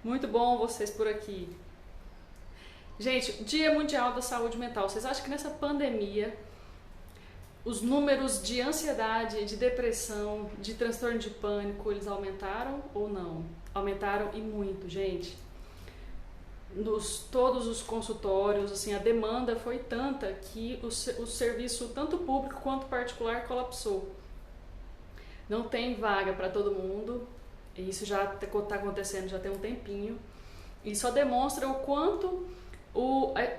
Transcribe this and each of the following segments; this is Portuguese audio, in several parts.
Muito bom vocês por aqui. Gente, Dia Mundial da Saúde Mental. Vocês acham que nessa pandemia os números de ansiedade, de depressão, de transtorno de pânico, eles aumentaram ou não? Aumentaram e muito, gente. Todos os consultórios, assim, a demanda foi tanta que o serviço, tanto público quanto particular, colapsou. Não tem vaga para todo mundo, e isso já está acontecendo já tem um tempinho, e só demonstra o quanto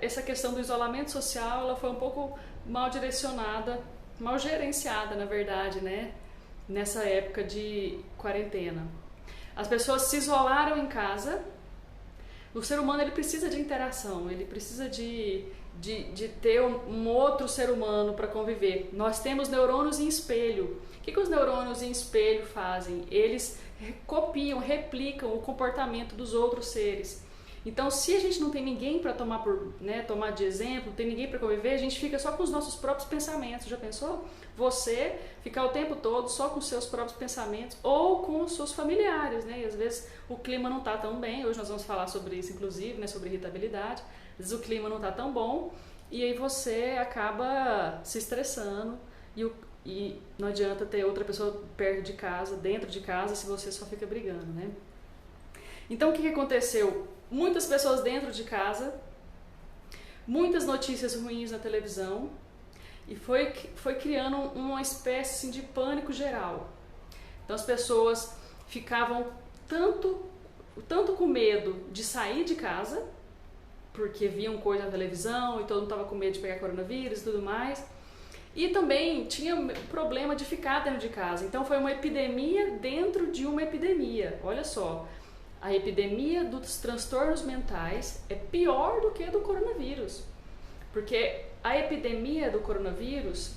essa questão do isolamento social ela foi um pouco mal direcionada, mal gerenciada, na verdade, né? Nessa época de quarentena. As pessoas se isolaram em casa. O ser humano ele precisa de interação, ele precisa de ter um outro ser humano para conviver. Nós temos neurônios em espelho. O que os neurônios em espelho fazem? Eles copiam, replicam o comportamento dos outros seres. Então, se a gente não tem ninguém para tomar de exemplo, não tem ninguém para conviver, a gente fica só com os nossos próprios pensamentos. Já pensou? Você ficar o tempo todo só com os seus próprios pensamentos ou com os seus familiares, né? E às vezes o clima não está tão bem. Hoje nós vamos falar sobre isso, inclusive, né? Sobre irritabilidade. Às vezes o clima não está tão bom e aí você acaba se estressando e não adianta ter outra pessoa perto de casa, dentro de casa, se você só fica brigando, né? Então, o que aconteceu? Muitas pessoas dentro de casa, muitas notícias ruins na televisão e foi criando uma espécie assim, de pânico geral. Então as pessoas ficavam tanto com medo de sair de casa, porque viam coisa na televisão e todo mundo estava com medo de pegar coronavírus e tudo mais, e também tinha problema de ficar dentro de casa. Então foi uma epidemia dentro de uma epidemia, olha só. A epidemia dos transtornos mentais é pior do que a do coronavírus. Porque a epidemia do coronavírus,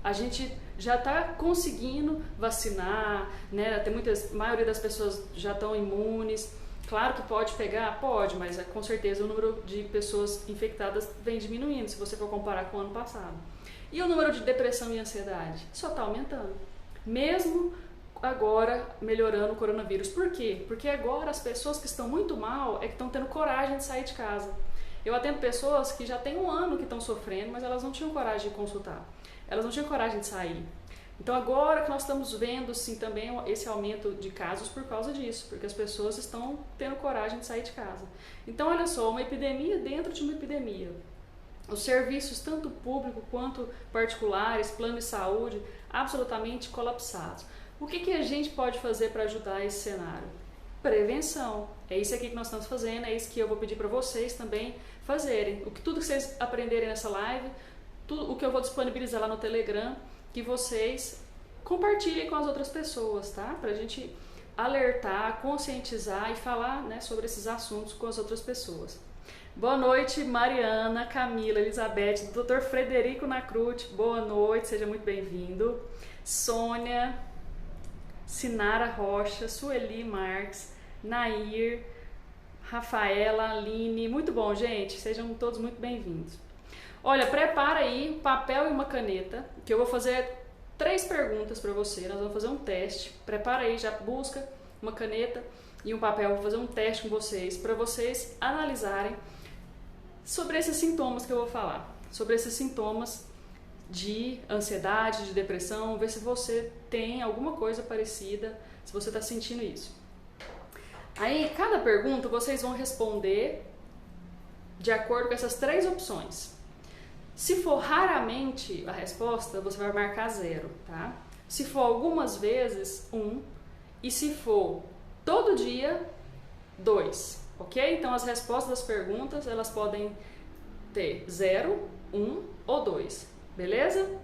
a gente já está conseguindo vacinar, né? A maioria das pessoas já estão imunes. Claro que pode pegar? Pode, mas com certeza o número de pessoas infectadas vem diminuindo, se você for comparar com o ano passado. E o número de depressão e ansiedade? Só está aumentando. Mesmo agora melhorando o coronavírus. Por quê? Porque agora as pessoas que estão muito mal é que estão tendo coragem de sair de casa. Eu atendo pessoas que já tem um ano que estão sofrendo, mas elas não tinham coragem de consultar. Elas não tinham coragem de sair. Então agora que nós estamos vendo sim também esse aumento de casos por causa disso, porque as pessoas estão tendo coragem de sair de casa. Então olha só, uma epidemia dentro de uma epidemia. Os serviços, tanto público quanto particulares, plano de saúde, absolutamente colapsados. O que a gente pode fazer para ajudar esse cenário? Prevenção. É isso aqui que nós estamos fazendo, é isso que eu vou pedir para vocês também fazerem. Tudo que vocês aprenderem nessa live, tudo o que eu vou disponibilizar lá no Telegram, que vocês compartilhem com as outras pessoas, tá? Para a gente alertar, conscientizar e falar, né, sobre esses assuntos com as outras pessoas. Boa noite, Mariana, Camila, Elizabeth, Dr. Frederico Nacrute, boa noite, seja muito bem-vindo. Sônia, Sinara Rocha, Sueli Marques, Nair, Rafaela, Aline, muito bom, gente, sejam todos muito bem-vindos. Olha, prepara aí papel e uma caneta, que eu vou fazer 3 perguntas para você, nós vamos fazer um teste. Prepara aí, já busca uma caneta e um papel, vou fazer um teste com vocês, para vocês analisarem sobre esses sintomas que eu vou falar, sobre esses sintomas de ansiedade, de depressão, ver se você tem alguma coisa parecida, se você está sentindo isso. Aí, cada pergunta vocês vão responder de acordo com essas 3 opções. Se for raramente a resposta, você vai marcar 0, tá? Se for algumas vezes, 1. E se for todo dia, 2, ok? Então, as respostas das perguntas, elas podem ter 0, 1 ou 2. Beleza?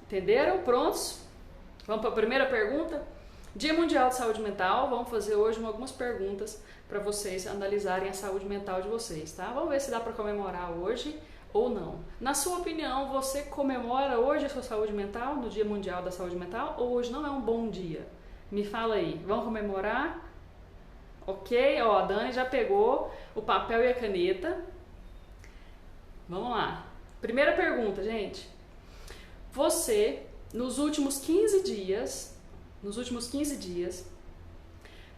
Entenderam? Prontos? Vamos para a primeira pergunta? Dia Mundial de Saúde Mental. Vamos fazer hoje algumas perguntas para vocês analisarem a saúde mental de vocês, tá? Vamos ver se dá para comemorar hoje ou não. Na sua opinião, você comemora hoje a sua saúde mental, no Dia Mundial da Saúde Mental, ou hoje não é um bom dia? Me fala aí. Vamos comemorar? Ok? Ó, a Dani já pegou o papel e a caneta. Vamos lá. Primeira pergunta, gente. Você, nos últimos 15 dias,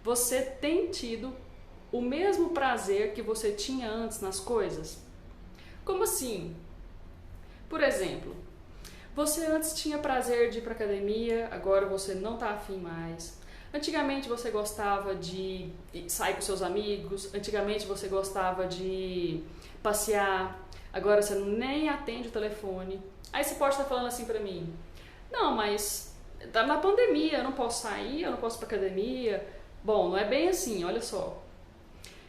você tem tido o mesmo prazer que você tinha antes nas coisas? Como assim? Por exemplo, você antes tinha prazer de ir para academia, agora você não está afim mais. Antigamente você gostava de sair com seus amigos, antigamente você gostava de passear, agora você nem atende o telefone. Aí você pode estar falando assim pra mim: não, mas tá na pandemia, eu não posso sair, eu não posso ir pra academia. Bom, não é bem assim, olha só.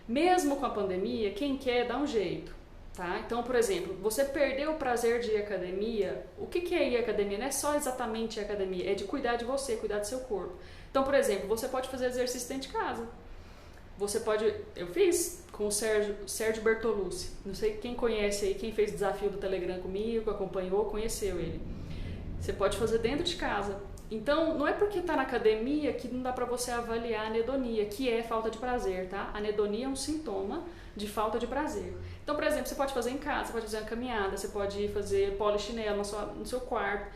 Mesmo com a pandemia, quem quer dá um jeito, tá? Então, por exemplo, você perdeu o prazer de ir à academia. O que é ir à academia? Não é só exatamente ir à academia, é de cuidar de você, cuidar do seu corpo. Então, por exemplo, você pode fazer exercício dentro de casa. Você pode... Eu fiz com o Sérgio Bertolucci. Não sei quem conhece aí, quem fez o desafio do Telegram comigo, acompanhou, conheceu ele. Você pode fazer dentro de casa. Então, não é porque está na academia que não dá para você avaliar a anedonia, que é falta de prazer, tá? A anedonia é um sintoma de falta de prazer. Então, por exemplo, você pode fazer em casa, você pode fazer uma caminhada, você pode fazer polichinelo no seu quarto.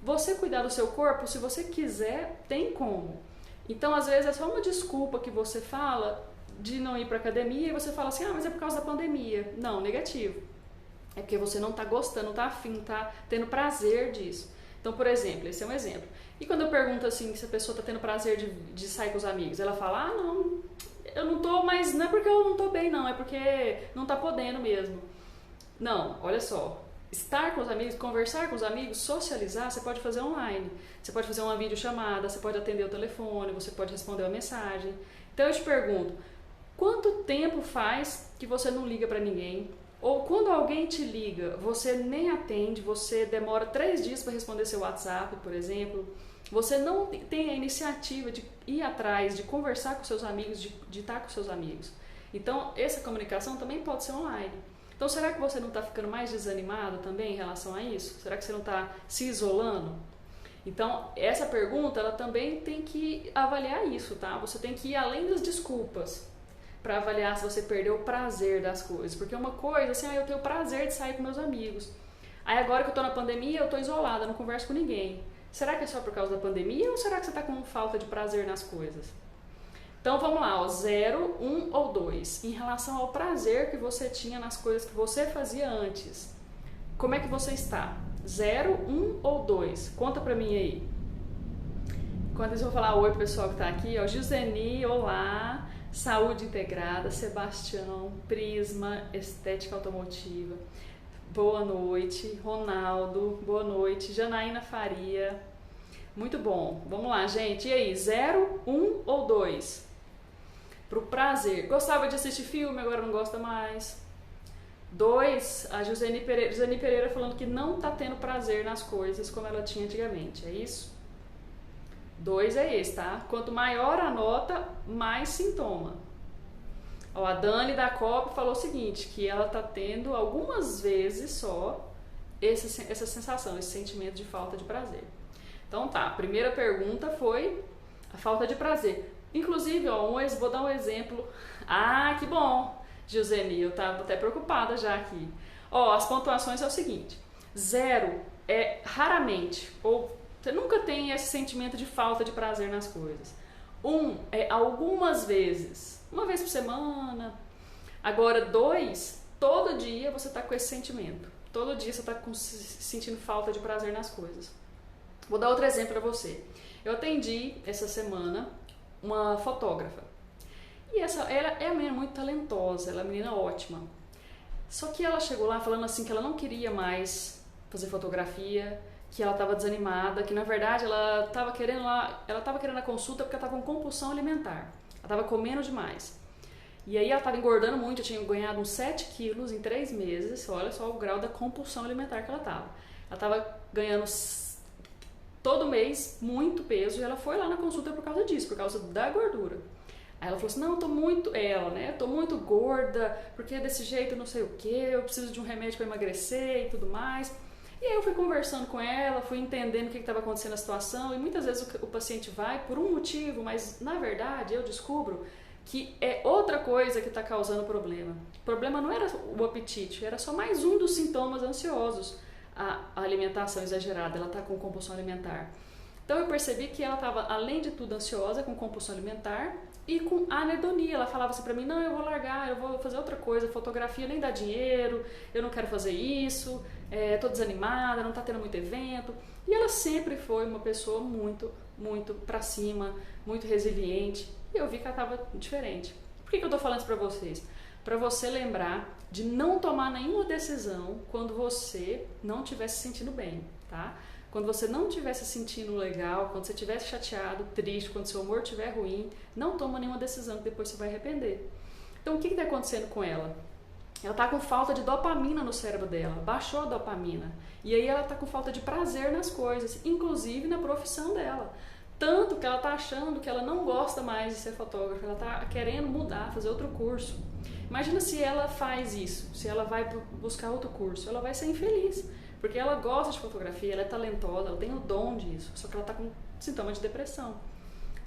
Você cuidar do seu corpo, se você quiser, tem como. Então, às vezes, é só uma desculpa que você fala de não ir para academia e você fala assim: ah, mas é por causa da pandemia. Não, negativo. É porque você não está gostando, não está afim, não está tendo prazer disso. Então, por exemplo, esse é um exemplo. E quando eu pergunto assim, se a pessoa está tendo prazer de sair com os amigos, ela fala: ah, não, eu não tô, mas não é porque eu não tô bem, não, é porque não tá podendo mesmo. Não, olha só. Estar com os amigos, conversar com os amigos, socializar, você pode fazer online. Você pode fazer uma videochamada, você pode atender o telefone, você pode responder uma mensagem. Então eu te pergunto, quanto tempo faz que você não liga para ninguém? Ou quando alguém te liga, você nem atende, você demora 3 dias para responder seu WhatsApp, por exemplo. Você não tem a iniciativa de ir atrás, de conversar com seus amigos, de estar com seus amigos. Então essa comunicação também pode ser online. Então, será que você não está ficando mais desanimado também em relação a isso? Será que você não está se isolando? Então, essa pergunta, ela também tem que avaliar isso, tá? Você tem que ir além das desculpas para avaliar se você perdeu o prazer das coisas. Porque uma coisa, assim, eu tenho prazer de sair com meus amigos. Aí agora que eu estou na pandemia, eu estou isolada, não converso com ninguém. Será que é só por causa da pandemia ou será que você está com falta de prazer nas coisas? Então vamos lá, 0, 1 ou 2. Em relação ao prazer que você tinha nas coisas que você fazia antes, como é que você está? 0, 1 ou 2? Conta pra mim aí. Enquanto isso eu vou falar oi pro pessoal que tá aqui, ó. Giseni, olá. Saúde Integrada, Sebastião, Prisma, Estética Automotiva. Boa noite. Ronaldo, boa noite. Janaína Faria. Muito bom. Vamos lá, gente. E aí, 0, 1 ou 2? Pro prazer. Gostava de assistir filme, agora não gosta mais. 2, a Joseni Pereira falando que não tá tendo prazer nas coisas como ela tinha antigamente. É isso? 2 é esse, tá? Quanto maior a nota, mais sintoma. Ó, a Dani da COP falou o seguinte, que ela tá tendo algumas vezes só essa sensação, esse sentimento de falta de prazer. Então tá, a primeira pergunta foi a falta de prazer. Inclusive, ó, vou dar um exemplo. Ah, que bom, Giseni, eu tava até preocupada já aqui. Ó, as pontuações é o seguinte: 0 é raramente, ou você nunca tem esse sentimento de falta de prazer nas coisas. 1 é algumas vezes, uma vez por semana. Agora 2, todo dia você tá com esse sentimento. Todo dia você tá sentindo falta de prazer nas coisas. Vou dar outro exemplo para você. Eu atendi essa semana uma fotógrafa. E ela é uma menina muito talentosa, ela é uma menina ótima. Só que ela chegou lá falando assim que ela não queria mais fazer fotografia, que ela estava desanimada, que na verdade ela estava querendo a consulta porque ela estava com compulsão alimentar. Ela estava comendo demais. E aí ela estava engordando muito, eu tinha ganhado uns 7 quilos em 3 meses, olha só o grau da compulsão alimentar que ela estava. Ela estava ganhando todo mês muito peso e ela foi lá na consulta por causa disso, por causa da gordura. Aí ela falou assim: não, eu tô muito gorda, porque desse jeito não sei o que, eu preciso de um remédio para emagrecer e tudo mais. E aí eu fui conversando com ela, fui entendendo o que estava acontecendo na situação, e muitas vezes o paciente vai por um motivo, mas na verdade eu descubro que é outra coisa que está causando o problema. O problema não era o apetite, era só mais um dos sintomas ansiosos. A alimentação exagerada, ela está com compulsão alimentar. Então eu percebi que ela estava, além de tudo, ansiosa, com compulsão alimentar e com anedonia. Ela falava assim pra mim, não, eu vou largar, eu vou fazer outra coisa, fotografia nem dá dinheiro, eu não quero fazer isso, tô desanimada, não tá tendo muito evento. E ela sempre foi uma pessoa muito pra cima, muito resiliente, e eu vi que ela estava diferente. Por que eu tô falando isso pra vocês? Para você lembrar de não tomar nenhuma decisão quando você não estiver se sentindo bem, tá? Quando você não estiver se sentindo legal, quando você estiver chateado, triste, quando seu humor estiver ruim, não toma nenhuma decisão que depois você vai arrepender. Então o que está acontecendo com ela? Ela está com falta de dopamina no cérebro dela, baixou a dopamina. E aí ela está com falta de prazer nas coisas, inclusive na profissão dela. Tanto que ela está achando que ela não gosta mais de ser fotógrafa, ela está querendo mudar, fazer outro curso. Imagina se ela faz isso, se ela vai buscar outro curso, ela vai ser infeliz. Porque ela gosta de fotografia, ela é talentosa, ela tem o dom disso, só que ela está com sintoma de depressão.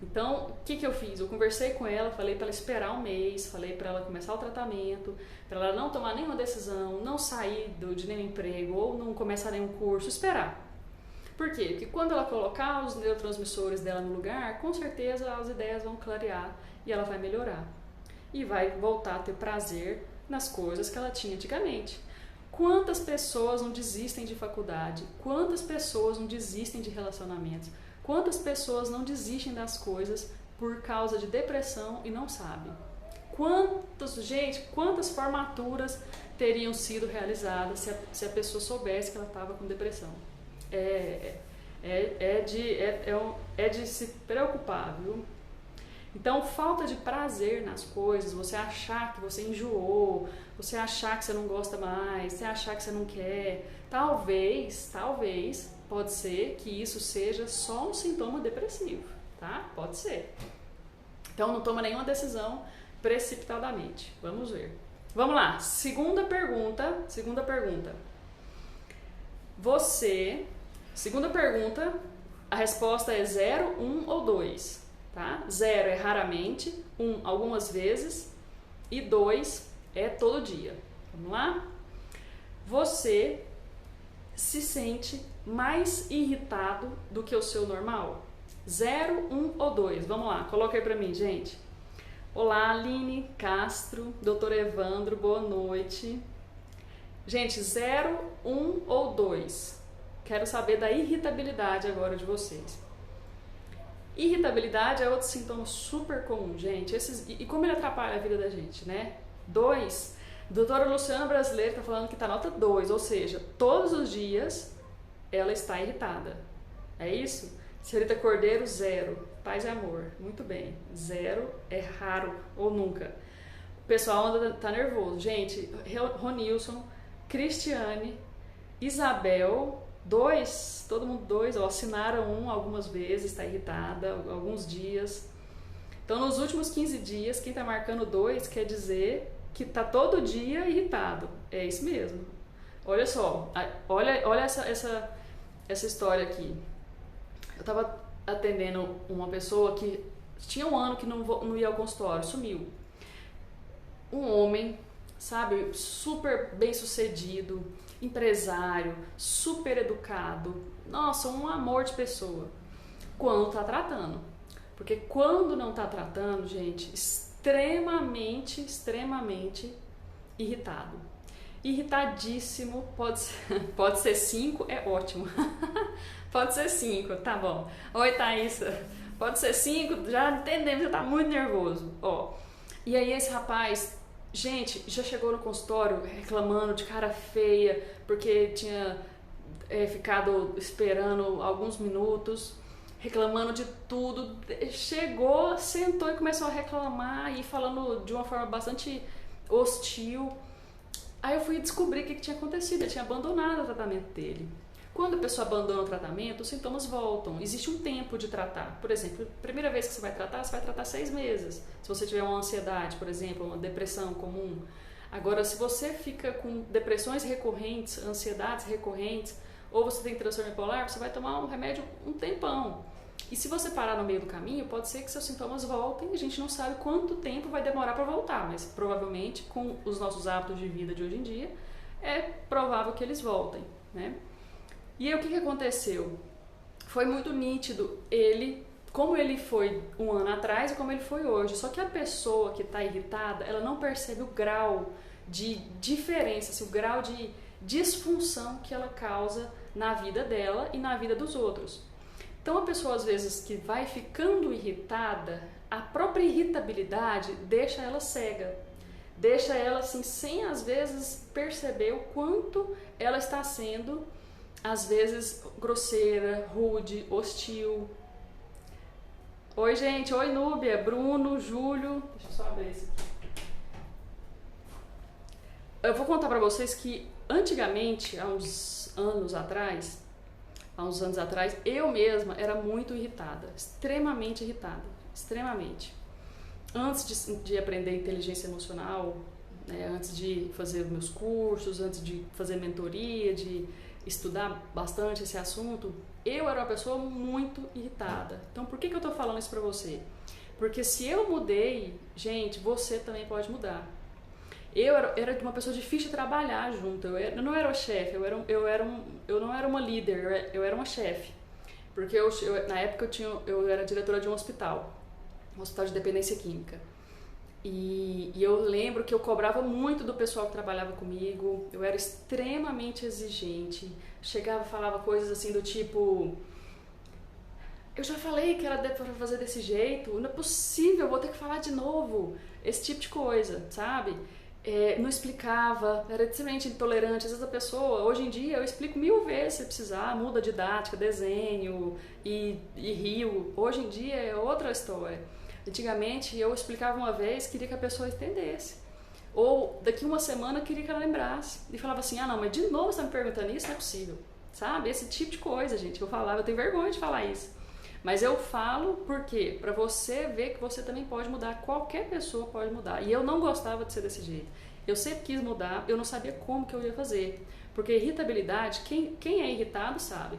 Então, o que eu fiz? Eu conversei com ela, falei para ela esperar um mês, falei para ela começar o tratamento, para ela não tomar nenhuma decisão, não sair de nenhum emprego ou não começar nenhum curso, esperar. Por quê? Porque quando ela colocar os neurotransmissores dela no lugar, com certeza as ideias vão clarear e ela vai melhorar. E vai voltar a ter prazer nas coisas que ela tinha antigamente. Quantas pessoas não desistem de faculdade? Quantas pessoas não desistem de relacionamentos? Quantas pessoas não desistem das coisas por causa de depressão e não sabem? Quantas formaturas teriam sido realizadas se a pessoa soubesse que ela estava com depressão? É de se preocupar, viu? Então, falta de prazer nas coisas, você achar que você enjoou, você achar que você não gosta mais, você achar que você não quer, talvez, pode ser que isso seja só um sintoma depressivo, tá? Pode ser. Então, não toma nenhuma decisão precipitadamente. Vamos ver. Vamos lá, segunda pergunta. Segunda pergunta, a resposta é 0, 1 ou 2. Tá? 0 é raramente, 1 algumas vezes e 2 é todo dia. Vamos lá? Você se sente mais irritado do que o seu normal? 0, 1 ou 2? Vamos lá, coloca aí pra mim, gente. Olá, Aline Castro, Dr. Evandro, boa noite. Gente, 0, 1 ou 2? Quero saber da irritabilidade agora de vocês. Irritabilidade é outro sintoma super comum, gente. E como ele atrapalha a vida da gente, né? 2. Doutora Luciana Brasileira está falando que está nota 2, ou seja, todos os dias ela está irritada. É isso? Senhorita Cordeiro, 0. Paz e amor. Muito bem. 0 é raro ou nunca. O pessoal anda tá nervoso. Gente, Ronilson, Cristiane, Isabel... 2, todo mundo 2, assinaram 1 algumas vezes, está irritada, alguns dias. Então, nos últimos 15 dias, quem está marcando 2 quer dizer que está todo dia irritado. É isso mesmo. Olha só, olha essa história aqui. Eu estava atendendo uma pessoa que tinha um ano que não ia ao consultório, sumiu. Um homem, sabe, super bem sucedido, empresário, super educado, nossa, um amor de pessoa, quando tá tratando. Porque quando não tá tratando, gente, extremamente irritado. Irritadíssimo, pode ser 5, é ótimo. Pode ser 5, tá bom. Oi, Thaísa, pode ser 5, já entendemos, já tá muito nervoso. Ó, e aí esse rapaz... Gente, já chegou no consultório reclamando de cara feia porque tinha ficado esperando alguns minutos, reclamando de tudo. Chegou, sentou e começou a reclamar e falando de uma forma bastante hostil. Aí eu fui descobrir o que tinha acontecido, ele tinha abandonado o tratamento dele. Quando a pessoa abandona o tratamento, os sintomas voltam. Existe um tempo de tratar. Por exemplo, a primeira vez que você vai tratar 6 meses. Se você tiver uma ansiedade, por exemplo, uma depressão comum. Agora, se você fica com depressões recorrentes, ansiedades recorrentes, ou você tem transtorno bipolar, você vai tomar um remédio um tempão. E se você parar no meio do caminho, pode ser que seus sintomas voltem. A gente não sabe quanto tempo vai demorar para voltar, mas provavelmente, com os nossos hábitos de vida de hoje em dia, é provável que eles voltem, né? E aí o que aconteceu? foi muito nítido como ele foi um ano atrás e como ele foi hoje. Só que a pessoa que está irritada, ela não percebe o grau de diferença, assim, o grau de disfunção que ela causa na vida dela e na vida dos outros. Então a pessoa às vezes que vai ficando irritada, a própria irritabilidade deixa ela cega, deixa ela assim sem às vezes perceber o quanto ela está sendo às vezes grosseira, rude, hostil. Oi gente, oi Núbia, Bruno, Júlio, deixa eu só abrir isso aqui. Eu vou contar pra vocês que antigamente, há uns anos atrás, eu mesma era muito irritada, extremamente irritada, extremamente. Antes de aprender inteligência emocional, né, antes de fazer meus cursos, antes de fazer mentoria, de estudar bastante esse assunto, eu era uma pessoa muito irritada. Então por que eu tô falando isso pra você? Porque se eu mudei, gente, você também pode mudar. Eu era uma pessoa difícil de trabalhar junto. Eu não era o chefe, eu não era uma líder, eu era uma chefe. Porque na época eu era diretora de um hospital de dependência química. E eu lembro que eu cobrava muito do pessoal que trabalhava comigo, eu era extremamente exigente. Chegava e falava coisas assim do tipo: eu já falei que era para fazer desse jeito, não é possível, eu vou ter que falar de novo. Esse tipo de coisa, sabe? Não explicava, era extremamente intolerante. Às vezes a pessoa, hoje em dia eu explico 1000 vezes se precisar, muda a didática, desenho e rio. Hoje em dia é outra história. Antigamente eu explicava uma vez, queria que a pessoa entendesse. Ou daqui uma semana queria que ela lembrasse. E falava assim: ah não, mas de novo você está me perguntando isso? Não é possível. Sabe? Esse tipo de coisa, gente, que eu falava, eu tenho vergonha de falar isso. Mas eu falo por quê? Pra você ver que você também pode mudar, qualquer pessoa pode mudar. E eu não gostava de ser desse jeito. Eu sempre quis mudar, eu não sabia como que eu ia fazer. Porque irritabilidade, quem é irritado sabe.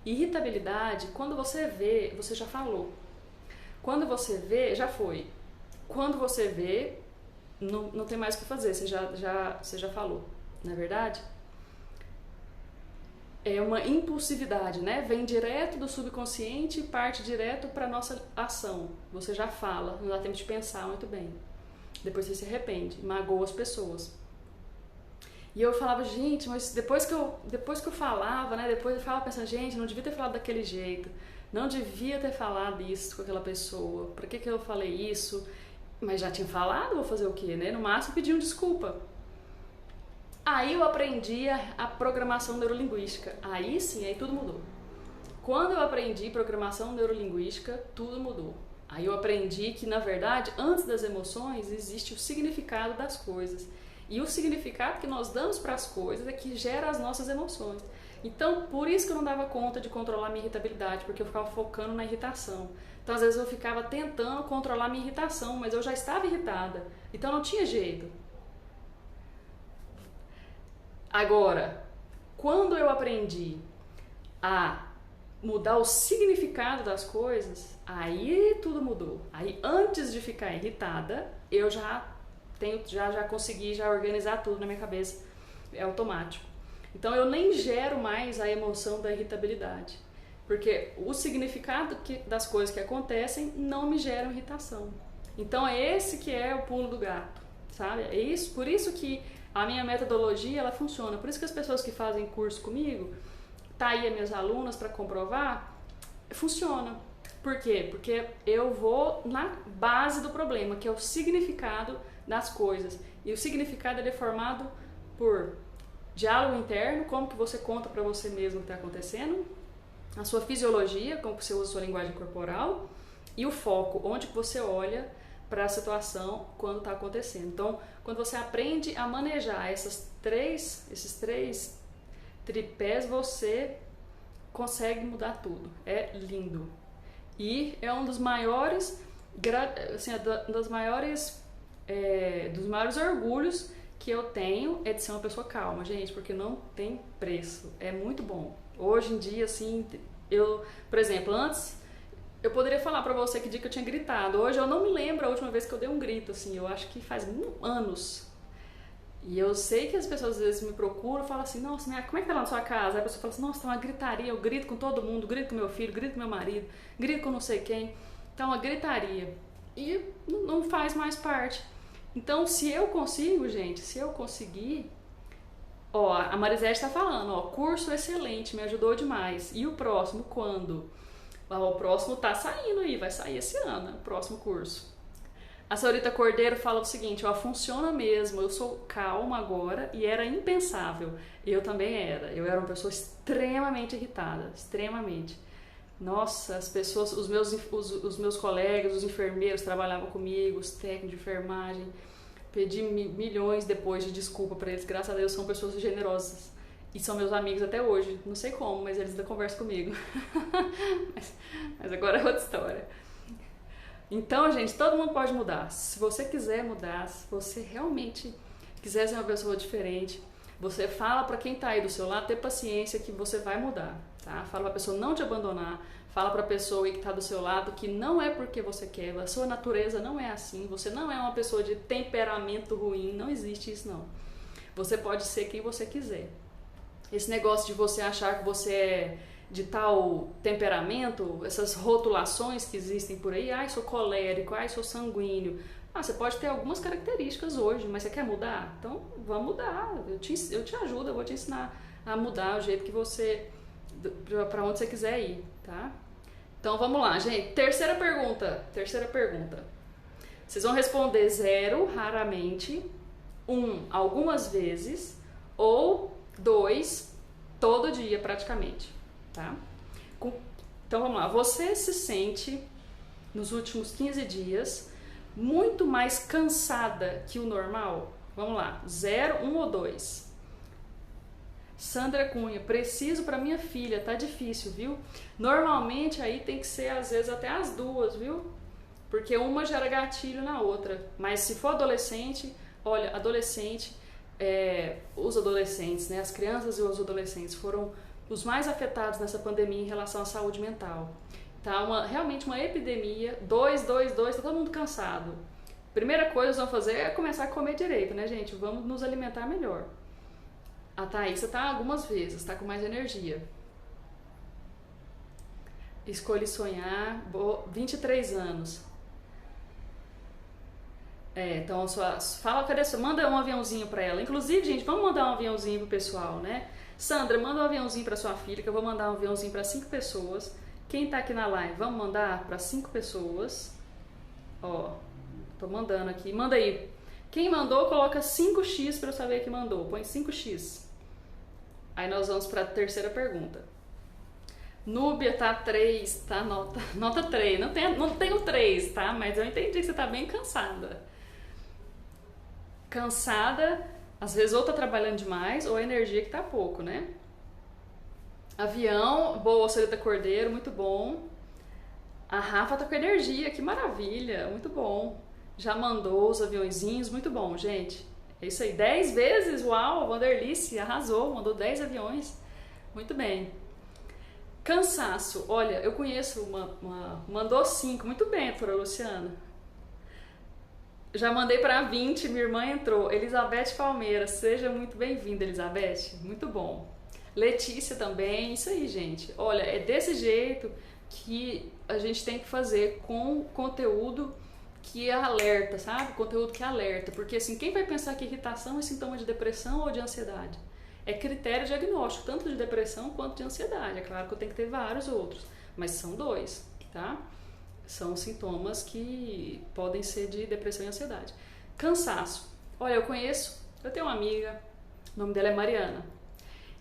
Irritabilidade, quando você vê, você já falou. Quando você vê, já foi. Quando você vê, não tem mais o que fazer, você já falou, não é verdade? É uma impulsividade, né? Vem direto do subconsciente e parte direto para nossa ação. Você já fala, não dá tempo de pensar muito bem. Depois você se arrepende, magoa as pessoas. E eu falava, gente, mas depois que eu falava, né? Depois eu falava pensando, gente, não devia ter falado daquele jeito. Não devia ter falado isso com aquela pessoa. Por que eu falei isso? Mas já tinha falado, vou fazer o quê, né? No máximo pedir uma desculpa. Aí eu aprendi a programação neurolinguística. Aí sim, aí tudo mudou. Quando eu aprendi programação neurolinguística, tudo mudou. Aí eu aprendi que, na verdade, antes das emoções, existe o significado das coisas. E o significado que nós damos para as coisas é que gera as nossas emoções. Então, por isso que eu não dava conta de controlar minha irritabilidade, porque eu ficava focando na irritação. Então, às vezes eu ficava tentando controlar minha irritação, mas eu já estava irritada. Então, não tinha jeito. Agora, quando eu aprendi a mudar o significado das coisas, aí tudo mudou. Aí antes de ficar irritada, eu já consegui organizar tudo na minha cabeça, é automático. Então eu nem gero mais a emoção da irritabilidade, porque o significado das coisas que acontecem não me geram irritação. Então é esse que é o pulo do gato, sabe? É isso, por isso que a minha metodologia, ela funciona. Por isso que as pessoas que fazem curso comigo, tá aí as minhas alunas para comprovar, funciona. Por quê? Porque eu vou na base do problema, que é o significado das coisas. E o significado ele é formado por diálogo interno, como que você conta para você mesmo o que está acontecendo, a sua fisiologia, como que você usa a sua linguagem corporal, e o foco, onde que você olha para a situação quando está acontecendo. Então, quando você aprende a manejar esses três tripés, você consegue mudar tudo. É lindo. E é um dos maiores, assim, dos maiores orgulhos que eu tenho é de ser uma pessoa calma, gente, porque não tem preço. É muito bom. Hoje em dia, assim, por exemplo, antes eu poderia falar pra você que dia que eu tinha gritado. Hoje eu não me lembro a última vez que eu dei um grito, assim, eu acho que faz anos. E eu sei que as pessoas às vezes me procuram e falam assim, nossa, né, como é que tá lá na sua casa? Aí a pessoa fala assim, nossa, tá uma gritaria, eu grito com todo mundo, grito com meu filho, grito com meu marido, grito com não sei quem. Tá uma gritaria. E não faz mais parte. Então, se eu consigo, gente, se eu conseguir... Ó, a Marisete tá falando, ó, curso excelente, me ajudou demais. E o próximo, quando? Ó, o próximo tá saindo aí, vai sair esse ano, o próximo curso. A senhorita Cordeiro fala o seguinte, ó, funciona mesmo, eu sou calma agora e era impensável. Eu também era, eu era uma pessoa extremamente irritada, extremamente. Nossa, as pessoas, os meus colegas, os enfermeiros trabalhavam comigo, os técnicos de enfermagem, pedi milhões depois de desculpa para eles, graças a Deus são pessoas generosas e são meus amigos até hoje, não sei como, mas eles ainda conversam comigo. mas agora é outra história. Então, gente, todo mundo pode mudar. Se você quiser mudar, se você realmente quiser ser uma pessoa diferente, você fala para quem tá aí do seu lado, ter paciência que você vai mudar, tá? Fala pra pessoa não te abandonar, fala pra pessoa aí que tá do seu lado que não é porque você quer, a sua natureza não é assim, você não é uma pessoa de temperamento ruim, não existe isso não. Você pode ser quem você quiser. Esse negócio de você achar que você é de tal temperamento, essas rotulações que existem por aí, ai, sou colérico, ai, sou sanguíneo. Ah, você pode ter algumas características hoje, mas você quer mudar? Então, vamos mudar. Eu te ajudo, eu vou te ensinar a mudar o jeito que você, para onde você quiser ir, tá? Então, vamos lá, gente. Terceira pergunta. Vocês vão responder 0, raramente, 1, algumas vezes, ou 2, todo dia, praticamente. Tá? Então vamos lá, você se sente nos últimos 15 dias muito mais cansada que o normal? Vamos lá, 0, 1 ou 2? Sandra Cunha, preciso para minha filha, tá difícil, viu? Normalmente aí tem que ser às vezes até as duas, viu? Porque uma gera gatilho na outra, mas se for adolescente, olha, os adolescentes, né, as crianças e os adolescentes foram os mais afetados nessa pandemia em relação à saúde mental. Tá realmente uma epidemia, 2, tá todo mundo cansado. Primeira coisa que nós vamos fazer é começar a comer direito, né, gente? Vamos nos alimentar melhor. A Thaísa tá algumas vezes, tá com mais energia. Escolhi sonhar, 23 anos. Então, fala, manda um aviãozinho pra ela. Inclusive, gente, vamos mandar um aviãozinho pro pessoal, né? Sandra, manda um aviãozinho para sua filha, que eu vou mandar um aviãozinho para 5 pessoas. Quem tá aqui na live, vamos mandar para 5 pessoas. Ó, tô mandando aqui. Manda aí. Quem mandou, coloca 5x para eu saber que mandou. Põe 5x. Aí nós vamos para a terceira pergunta. Núbia tá 3, tá nota 3. Não tenho 3, tá? Mas eu entendi que você tá bem cansada. Às vezes ou tá trabalhando demais ou a energia que tá pouco, né? Avião, boa, Solita Cordeiro, muito bom. A Rafa tá com energia, que maravilha, muito bom. Já mandou os aviãozinhos, muito bom, gente. É isso aí, 10 vezes, uau, Vanderlice arrasou, mandou 10 aviões, muito bem. Cansaço, olha, eu conheço mandou 5, muito bem, doutora Luciana. Já mandei para 20, minha irmã entrou. Elizabeth Palmeira, seja muito bem-vinda, Elizabeth. Muito bom. Letícia também, isso aí, gente. Olha, é desse jeito que a gente tem que fazer com conteúdo que alerta, sabe? Conteúdo que alerta. Porque assim, quem vai pensar que irritação é sintoma de depressão ou de ansiedade? É critério diagnóstico, tanto de depressão quanto de ansiedade. É claro que eu tenho que ter vários outros, mas são 2, tá? São sintomas que podem ser de depressão e ansiedade. Cansaço. Olha, eu tenho uma amiga, o nome dela é Mariana.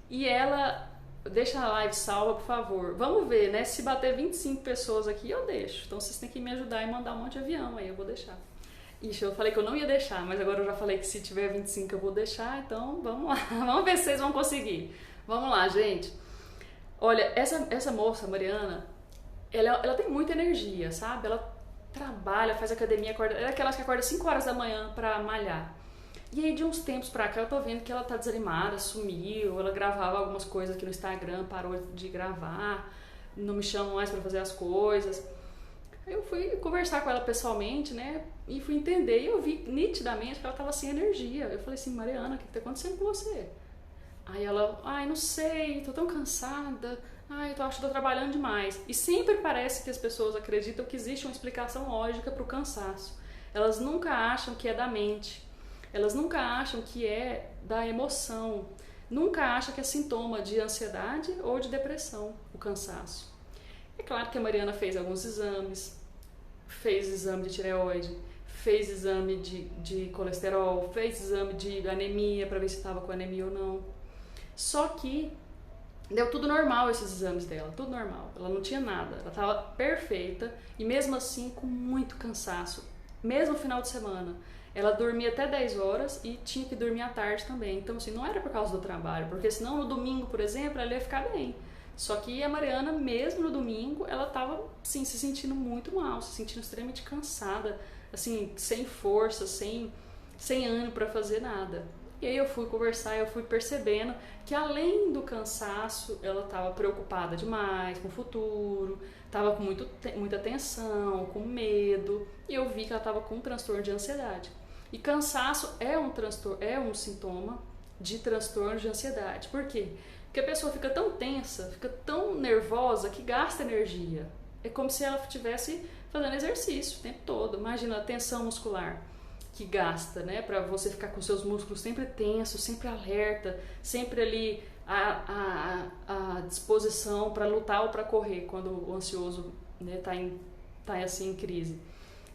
E ela, deixa a live salva, por favor. Vamos ver, né? Se bater 25 pessoas aqui, eu deixo. Então vocês têm que me ajudar e mandar um monte de avião, aí eu vou deixar. Ixi, eu falei que eu não ia deixar, mas agora eu já falei que se tiver 25 eu vou deixar, então vamos lá. Vamos ver se vocês vão conseguir. Vamos lá, gente. Olha, essa moça, Mariana, ela tem muita energia, sabe? Ela trabalha, faz academia, ela é aquelas que acorda 5 horas da manhã pra malhar. E aí de uns tempos pra cá eu tô vendo que ela tá desanimada, sumiu, ela gravava algumas coisas aqui no Instagram, parou de gravar, não me chama mais pra fazer as coisas. Aí eu fui conversar com ela pessoalmente, né? E fui entender. E eu vi nitidamente que ela tava sem energia. Eu falei assim, Mariana, o que tá acontecendo com você? Aí ela, ai, não sei, tô tão cansada. Ai, eu acho que tô trabalhando demais. E sempre parece que as pessoas acreditam que existe uma explicação lógica pro cansaço. Elas nunca acham que é da mente. Elas nunca acham que é da emoção. Nunca acham que é sintoma de ansiedade ou de depressão, o cansaço. É claro que a Mariana fez alguns exames, fez exame de tireoide, fez exame de colesterol, fez exame de anemia para ver se estava com anemia ou não. Só que deu tudo normal esses exames dela, tudo normal. Ela não tinha nada, ela estava perfeita e mesmo assim com muito cansaço, mesmo no final de semana. Ela dormia até 10 horas e tinha que dormir à tarde também. Então, assim, não era por causa do trabalho, porque senão no domingo, por exemplo, ela ia ficar bem. Só que a Mariana, mesmo no domingo, ela estava, assim, se sentindo muito mal, se sentindo extremamente cansada, assim, sem força, sem ânimo para fazer nada. E aí eu fui conversar, eu fui percebendo que além do cansaço, ela estava preocupada demais com o futuro, estava com muita tensão, com medo, e eu vi que ela estava com um transtorno de ansiedade. E cansaço é um transtorno, é um sintoma de transtorno de ansiedade. Por quê? Porque a pessoa fica tão tensa, fica tão nervosa que gasta energia. É como se ela estivesse fazendo exercício o tempo todo. Imagina a tensão muscular que gasta, né? Para você ficar com seus músculos sempre tensos, sempre alerta, sempre ali à disposição para lutar ou para correr quando o ansioso, né, tá assim em crise.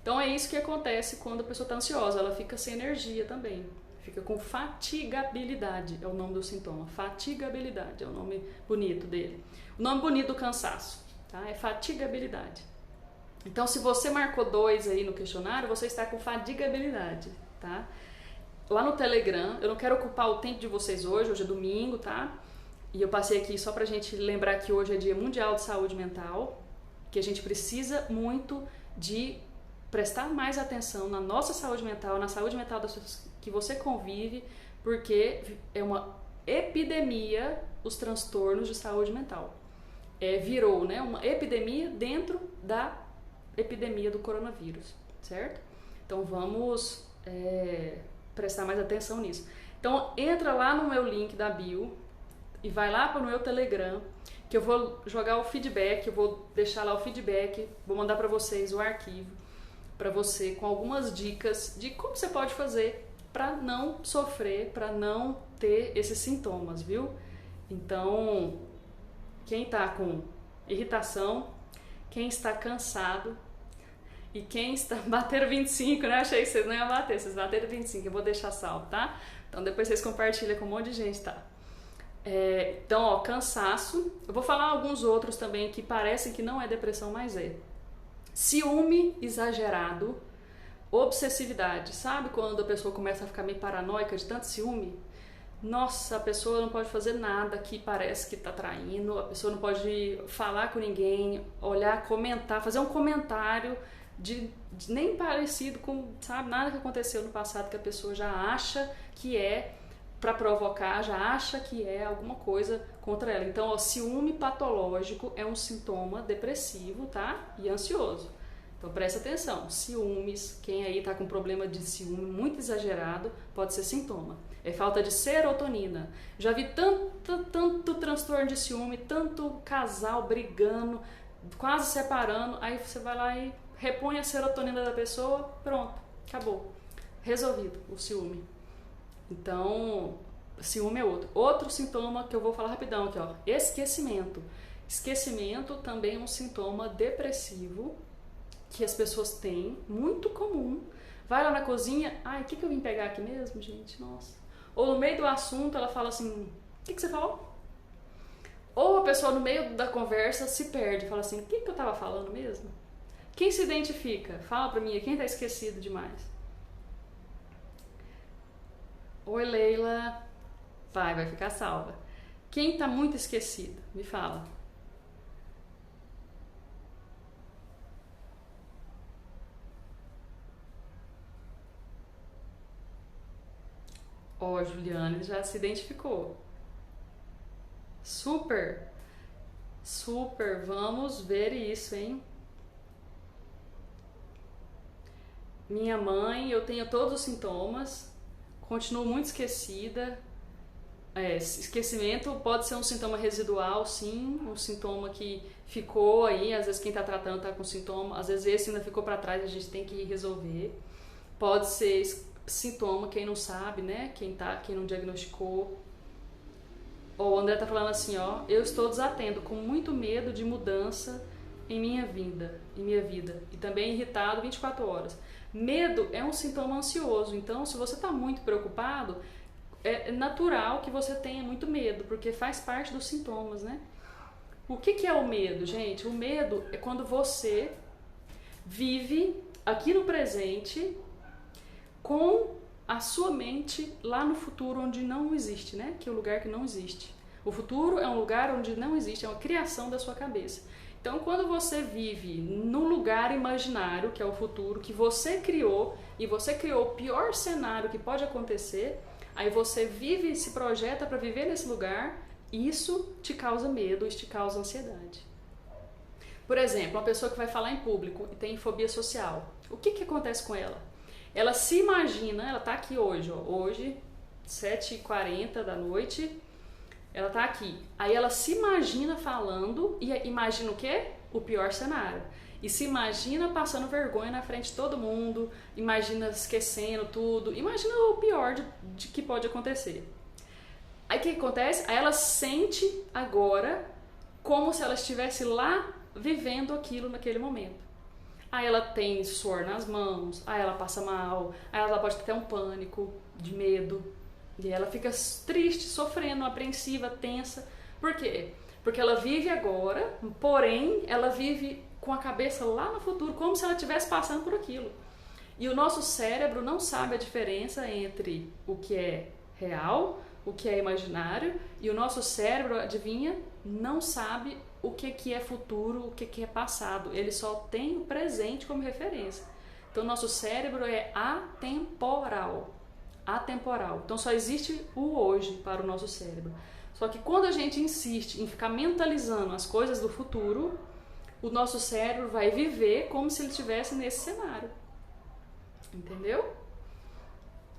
Então é isso que acontece quando a pessoa está ansiosa, ela fica sem energia também. Fica com fatigabilidade, é o nome do sintoma. Fatigabilidade é o nome bonito dele. O nome bonito do cansaço, tá? É fatigabilidade. Então, se você marcou 2 aí no questionário, você está com fatigabilidade, tá? Lá no Telegram, eu não quero ocupar o tempo de vocês hoje é domingo, tá? E eu passei aqui só pra gente lembrar que hoje é Dia Mundial de Saúde Mental, que a gente precisa muito de prestar mais atenção na nossa saúde mental, na saúde mental das pessoas que você convive, porque é uma epidemia os transtornos de saúde mental. Virou, né, uma epidemia dentro da epidemia do coronavírus, certo? Então vamos prestar mais atenção nisso. Então entra lá no meu link da bio e vai lá para o meu Telegram, que eu vou jogar o feedback, eu vou deixar lá o feedback, vou mandar para vocês o arquivo, para você com algumas dicas de como você pode fazer para não sofrer, para não ter esses sintomas, viu? Então, quem está com irritação, quem está cansado e quem está batendo 25, né? Achei que vocês não iam bater, vocês bateram 25, eu vou deixar salvo, tá? Então depois vocês compartilham com um monte de gente, tá? Então, ó, cansaço. Eu vou falar alguns outros também que parecem que não é depressão, mas é. Ciúme exagerado, obsessividade. Sabe quando a pessoa começa a ficar meio paranoica de tanto ciúme? Nossa, a pessoa não pode fazer nada que parece que tá traindo, a pessoa não pode falar com ninguém, olhar, comentar, fazer um comentário de nem parecido com, sabe, nada que aconteceu no passado que a pessoa já acha que é para provocar, já acha que é alguma coisa contra ela. Então, o ciúme patológico é um sintoma depressivo, tá? E ansioso. Então, presta atenção. Ciúmes, quem aí tá com problema de ciúme muito exagerado, pode ser sintoma. É falta de serotonina. Já vi tanto transtorno de ciúme, tanto casal brigando, quase separando, aí você vai lá e repõe a serotonina da pessoa, pronto, acabou. Resolvido o ciúme. Então, ciúme é outro. Outro sintoma que eu vou falar rapidão aqui, ó, esquecimento. Esquecimento também é um sintoma depressivo que as pessoas têm, muito comum. Vai lá na cozinha, ai, o que eu vim pegar aqui mesmo, gente? Nossa. Ou no meio do assunto ela fala assim, o que você falou? Ou a pessoa no meio da conversa se perde, fala assim, o que eu tava falando mesmo? Quem se identifica? Fala pra mim, quem tá esquecido demais? Oi, Leila. Vai ficar salva. Quem tá muito esquecido? Me fala. Ó, Juliane já se identificou. Super, super, vamos ver isso, hein? minha mãe, eu tenho todos os sintomas, continuo muito esquecida. Esquecimento pode ser um sintoma residual, sim, um sintoma que ficou aí, às vezes quem está tratando está com sintoma, às vezes esse ainda ficou para trás, a gente tem que resolver. Pode ser sintoma, quem não sabe, né? Quem não diagnosticou. O André tá falando assim, ó, eu estou desatento, com muito medo de mudança em minha vida, e também irritado 24 horas. Medo é um sintoma ansioso, então se você está muito preocupado, é natural que você tenha muito medo, porque faz parte dos sintomas, né? O que é o medo, gente? O medo é quando você vive aqui no presente com a sua mente lá no futuro onde não existe, né? Que é o lugar que não existe. O futuro é um lugar onde não existe, é uma criação da sua cabeça. Então, quando você vive no lugar imaginário, que é o futuro, que você criou, e você criou o pior cenário que pode acontecer, aí você vive, se projeta para viver nesse lugar, isso te causa medo, isso te causa ansiedade. Por exemplo, uma pessoa que vai falar em público e tem fobia social, o que acontece com ela? Ela se imagina, ela tá aqui hoje, ó, hoje, 7h40 da noite, ela tá aqui. Aí ela se imagina falando e imagina o quê? O pior cenário. E se imagina passando vergonha na frente de todo mundo, imagina esquecendo tudo, imagina o pior de que pode acontecer. Aí o que acontece? Aí ela sente agora como se ela estivesse lá vivendo aquilo naquele momento. Aí ela tem suor nas mãos, aí ela passa mal, aí ela pode ter um pânico, de medo, e ela fica triste, sofrendo, apreensiva, tensa. Por quê? Porque ela vive agora, porém ela vive com a cabeça lá no futuro, como se ela estivesse passando por aquilo. E o nosso cérebro não sabe a diferença entre o que é real, o que é imaginário, e o nosso cérebro, adivinha, não sabe o que é futuro, o que é passado. Ele só tem o presente como referência. Então, nosso cérebro é atemporal. Atemporal. Então, só existe o hoje para o nosso cérebro. Só que quando a gente insiste em ficar mentalizando as coisas do futuro, o nosso cérebro vai viver como se ele estivesse nesse cenário. Entendeu?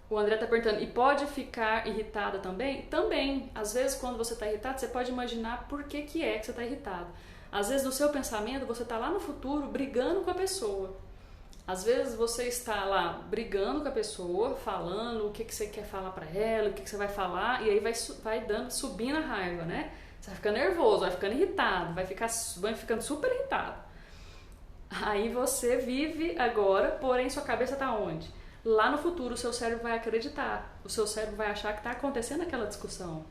O André está perguntando, e pode ficar irritada também? Também. Às vezes, quando você está irritado, você pode imaginar por que você está irritado. Às vezes, no seu pensamento, você está lá no futuro brigando com a pessoa. Às vezes, você está lá brigando com a pessoa, falando o que você quer falar para ela, o que você vai falar, e aí vai subindo a raiva, né? Você vai ficando nervoso, vai ficando irritado, vai ficando super irritado. Aí você vive agora, porém sua cabeça está onde? Lá no futuro o seu cérebro vai acreditar, o seu cérebro vai achar que está acontecendo aquela discussão.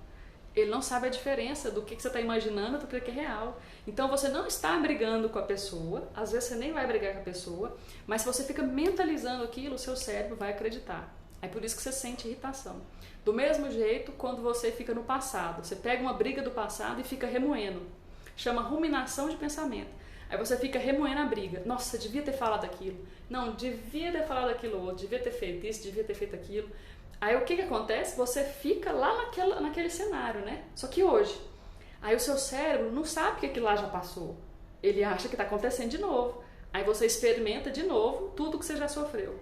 Ele não sabe a diferença do que você está imaginando do que é real. Então você não está brigando com a pessoa, às vezes você nem vai brigar com a pessoa, mas se você fica mentalizando aquilo, o seu cérebro vai acreditar. É por isso que você sente irritação. Do mesmo jeito, quando você fica no passado, você pega uma briga do passado e fica remoendo. Chama ruminação de pensamento. Aí você fica remoendo a briga. Nossa, devia ter falado aquilo. Não, devia ter falado aquilo outro. Devia ter feito isso, devia ter feito aquilo. Aí o que acontece? Você fica lá naquele cenário, né? Só que hoje. Aí o seu cérebro não sabe que aquilo lá já passou. Ele acha que está acontecendo de novo. Aí você experimenta de novo tudo que você já sofreu.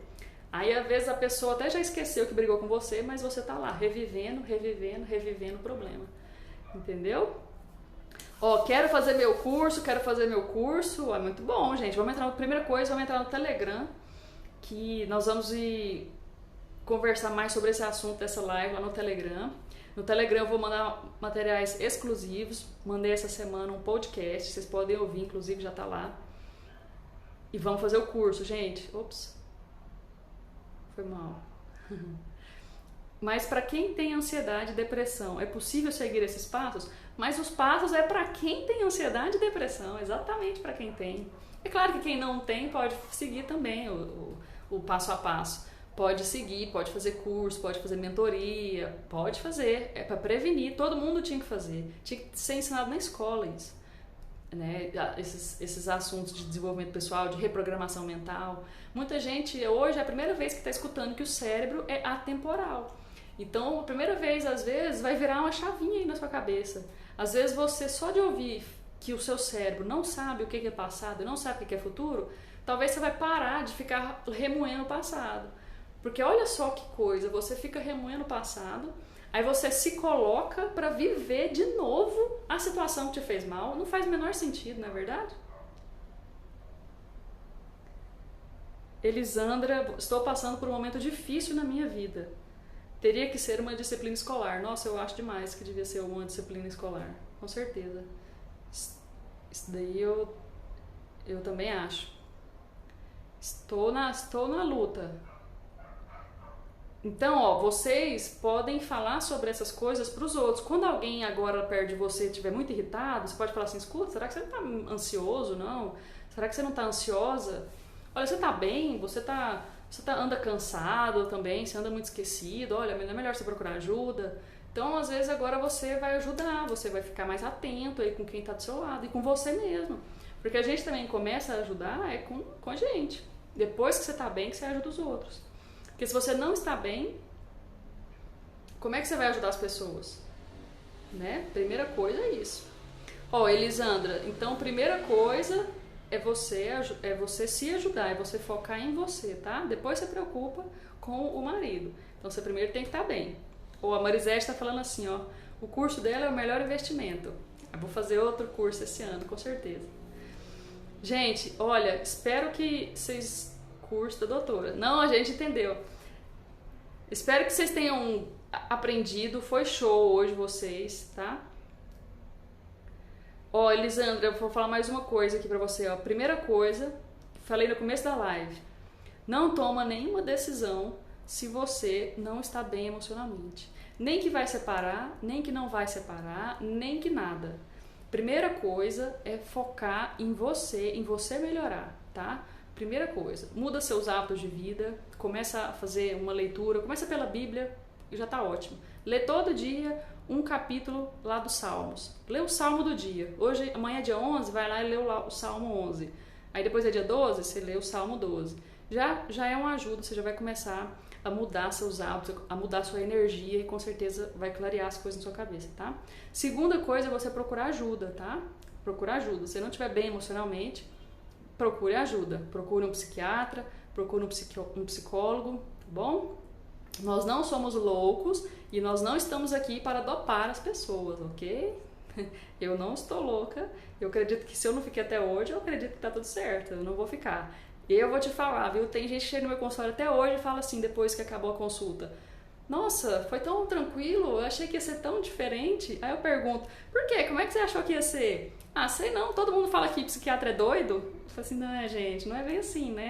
Aí às vezes a pessoa até já esqueceu que brigou com você, mas você está lá revivendo o problema. Entendeu? Ó, quero fazer meu curso. É muito bom, gente. Primeira coisa, vamos entrar no Telegram, que nós vamos conversar mais sobre esse assunto dessa live lá no Telegram. No Telegram eu vou mandar materiais exclusivos. Mandei essa semana um podcast, vocês podem ouvir, inclusive já tá lá. E vamos fazer o curso, gente. Ops. Foi mal. Mas para quem tem ansiedade e depressão, é possível seguir esses passos? Mas os passos é para quem tem ansiedade e depressão, exatamente para quem tem. É claro que quem não tem pode seguir também o passo a passo. Pode seguir, pode fazer curso, pode fazer mentoria, pode fazer. É para prevenir, todo mundo tinha que fazer. Tinha que ser ensinado na escola isso. Né? Esses assuntos de desenvolvimento pessoal, de reprogramação mental. Muita gente hoje é a primeira vez que está escutando que o cérebro é atemporal. Então, a primeira vez, às vezes, vai virar uma chavinha aí na sua cabeça. Às vezes, você só de ouvir que o seu cérebro não sabe o que é passado, não sabe o que é futuro, talvez você vai parar de ficar remoendo o passado. Porque olha só que coisa, você fica remoendo o passado, aí você se coloca para viver de novo a situação que te fez mal. Não faz o menor sentido, não é verdade? Elisandra, estou passando por um momento difícil na minha vida. Teria que ser uma disciplina escolar. Nossa, eu acho demais que devia ser uma disciplina escolar. Com certeza. Isso daí eu também acho. Estou na luta. Então, ó, vocês podem falar sobre essas coisas para os outros. Quando alguém agora perto de você estiver muito irritado, você pode falar assim, escuta, será que você não está ansioso, não? Será que você não está ansiosa? Olha, você está bem? Anda cansado também? Você anda muito esquecido? Olha, não é melhor você procurar ajuda? Então, às vezes, agora você vai ajudar, você vai ficar mais atento aí com quem está do seu lado e com você mesmo. Porque a gente também começa a ajudar com a gente. Depois que você está bem, que você ajuda os outros. Porque se você não está bem, como é que você vai ajudar as pessoas? Né? Primeira coisa é isso. Ó, Elisandra, então primeira coisa é você se ajudar, é você focar em você, tá? Depois você preocupa com o marido. Então você primeiro tem que estar bem. Ou a Marisete está falando assim, ó, o curso dela é o melhor investimento. Eu vou fazer outro curso esse ano, com certeza. Gente, olha, espero que vocês... Curso da doutora. Não, a gente entendeu. Espero que vocês tenham aprendido. Foi show hoje vocês, tá? Ó, Elisandra, eu vou falar mais uma coisa aqui pra você, ó. Primeira coisa, falei no começo da live. Não toma nenhuma decisão se você não está bem emocionalmente. Nem que vai separar, nem que não vai separar, nem que nada. Primeira coisa é focar em você melhorar, tá? Primeira coisa, muda seus hábitos de vida, começa a fazer uma leitura, começa pela Bíblia, já tá ótimo. Lê todo dia um capítulo lá dos Salmos. Lê o Salmo do dia. Hoje, amanhã é dia 11, vai lá e lê o Salmo 11. Aí depois é dia 12, você lê o Salmo 12. Já é uma ajuda, você já vai começar a mudar seus hábitos, a mudar sua energia e com certeza vai clarear as coisas na sua cabeça, tá? Segunda coisa é você procurar ajuda, tá? Procurar ajuda. Se você não estiver bem emocionalmente, procure ajuda, procure um psiquiatra, procure um psicólogo, tá bom? Nós não somos loucos e nós não estamos aqui para dopar as pessoas, ok? Eu não estou louca, eu acredito que se eu não fiquei até hoje, eu acredito que tá tudo certo, eu não vou ficar. Eu vou te falar, viu? Tem gente que chega no meu consultório até hoje e fala assim, depois que acabou a consulta, nossa, foi tão tranquilo, eu achei que ia ser tão diferente. Aí eu pergunto, por quê? Como é que você achou que ia ser? Ah, sei não, todo mundo fala que psiquiatra é doido. Eu falo assim, não, gente, não é bem assim, né?